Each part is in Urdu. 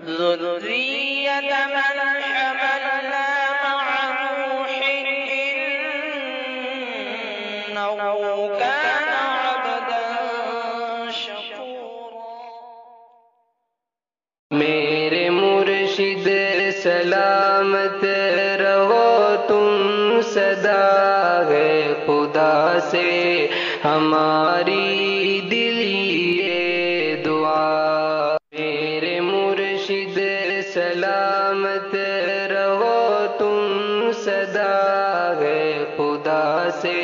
ذرية من حملنا مع نوح إنه كان عبدا شكورا۔ میرے مرشد سلامت رہو تم صدا ہے خدا سے ہماری دلی یہ دعا۔ میرے مرشد سلامت رہو تم صدا ہے خدا سے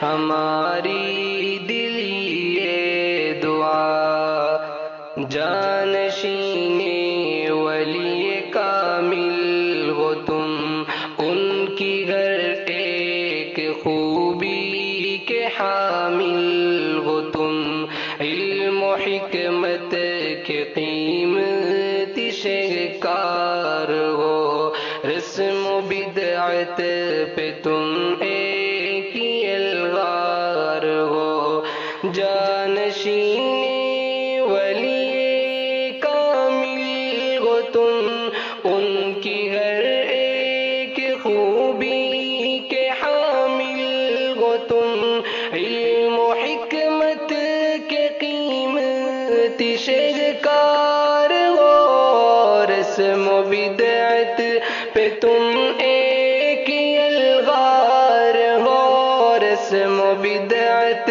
ہماری دلی یہ دعا۔ جانشین ولی کامل ہو تم، ان کی ہر ایک خوبی کے حامل ہو تم، علم و حکمت کے قیمتی شہکار ہو، رسم و بدعت پہ تم ایک ہی الغار ہو۔ جانشین ولی کامل ہو تم، ان کی ہر ایک خوبی کے حامل ہو تم، علم و حکمت کے قیمتی شہکار ہو، رسم و بدعت پہ تم ایک ہی الغار ہو، رسم و بدعت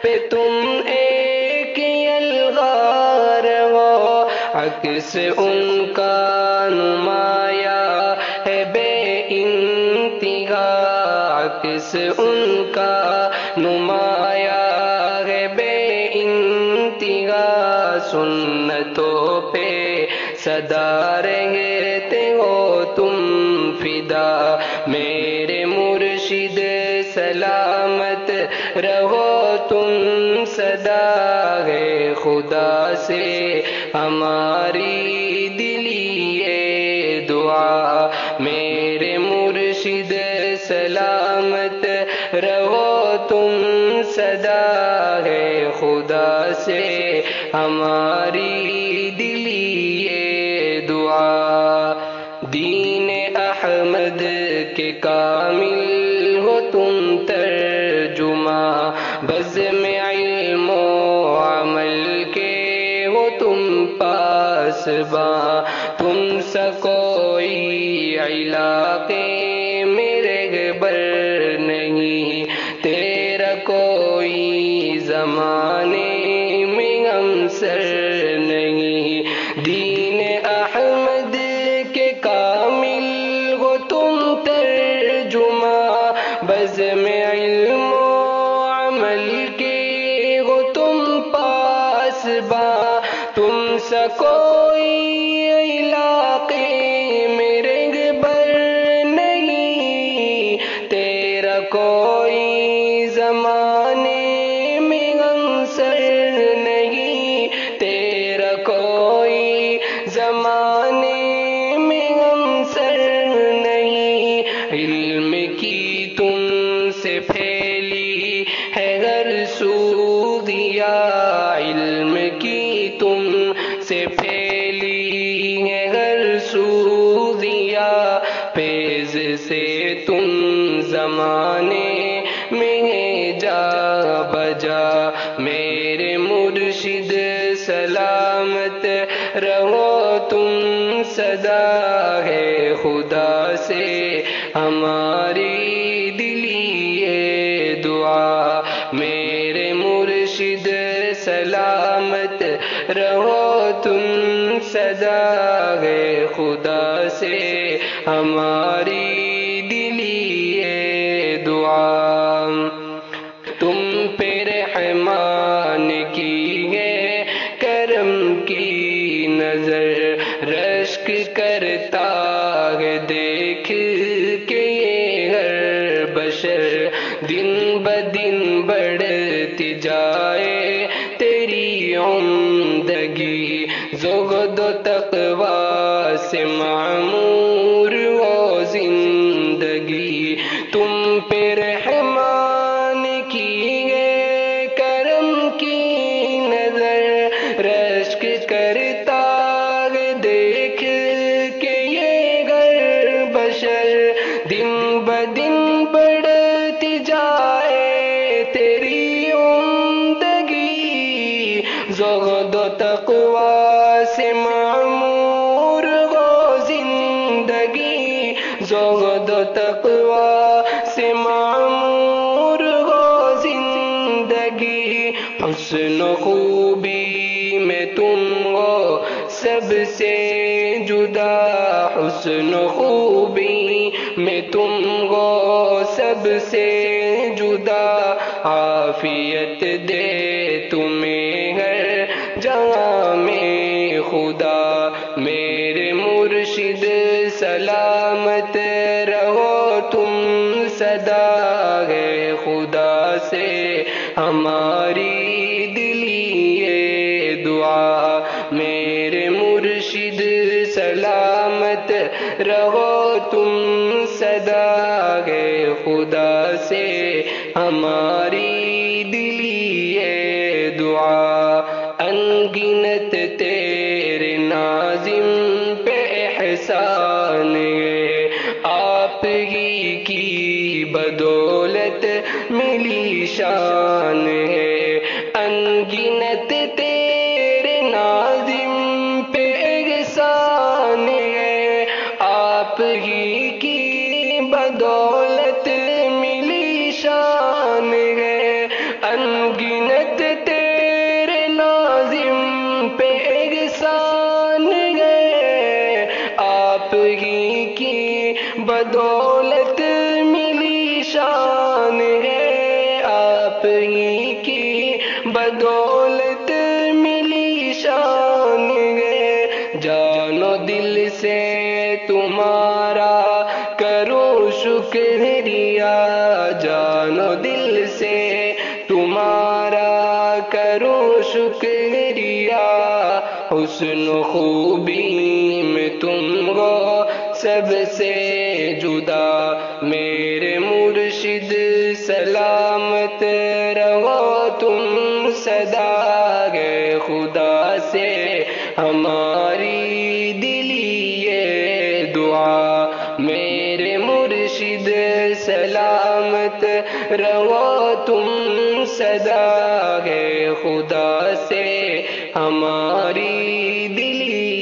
پہ تم ایک ہی الغار ہو۔ عکس ان کا نمایاں ہے بے انتہا، عکس ان کا نمایاں ہے بے انتہا، سنتوں پہ سدا رہتے ہو تم فدا۔ میرے مرشد سلامت رہو تم صدا ہے خدا سے ہماری دلی یہ دعا۔ میرے مرشد سلامت رہو تم صدا ہے خدا سے ہماری دلی یہ دعا۔ دین احمد کے کامل ہو تم ترجمہ، بزم علم و عمل کے ہو تم پاسباں، تم سا کوئی علاقے میں رہبر نہیں، تیرا کوئی زمانے میں ہمسر نہیں۔ دین احمد کے کامل ہو تم ترجمہ، بزم علم و عمل کے ہو تم پاسباں، تم سا کوئی علاقے میں رہبر نہیں، تیرا کوئی زمانے میں ہمسر نہیں، تیرا کوئی زمانے میں ہمسر نہیں۔ علم کی تم سے پھیلی ہے ہر سو دیا، علم کی تم سے پھیلی ہے ہر سو دیا، فیض سے تم زمانے میں جا بجا۔ میرے مرشد سلامت رہو تم صدا ہے خدا سے ہماری دلی یہ دعا۔ میرے مرشد سلامت رہو تم صدا ہے خدا سے ہماری دلی یہ دعا۔ تم پہ رحمان کی ہے کرم کی نظر، رشک کرتا ہے دیکھ کے یہ ہر بشر، دن بدن بڑھتی جائے تیری عمدگی، زہد و تقوی سے معمور ہو زندگی، تم پہ رحمان کی ہے کرم کی نظر، رشک کرتا ہے دیکھ معمور ہو زندگی، زہد و تقوی سے معمور ہو زندگی، حسن و خوبی میں تم ہو سب سے جدا، حسن و خوبی میں تم ہو سب سے جدا، عافیت دے تمہیں ہر جہاں میں خدا، میرے مرشد سلامت رہو تم سدا، ہے خدا سے ہماری دلی یہ دعا، میرے مرشد سلامت رہو تم سدا، ہے خدا سے ہماری دلی یہ دعا، انگنت تیرے ناظم پہ احسان ہے، آپ ہی کی بدولت ملی شان ہے، انگنت تیرے ناظم پہ احسان ہے، آپ ہی کی بدولت ملی شان ہے، انگنت تیرے ناظم پہ احسان ہے، آپ ہی کی بدولت ملی شان ہے، آپ ہی کی بدولت ملی شان ہے، جان و دل سے تمہارا کروں شکریہ، جان و دل سے تمہارا کروں شکریہ، حسن و خوبی میں تم ہو سب سے جدا، میرے مرشد سلامت رہو تم سدا، ہے خدا سے ہماری دلی یہ دعا، میرے مرشد سلامت رہو تم سدا، ہے خدا سے ہماری دلی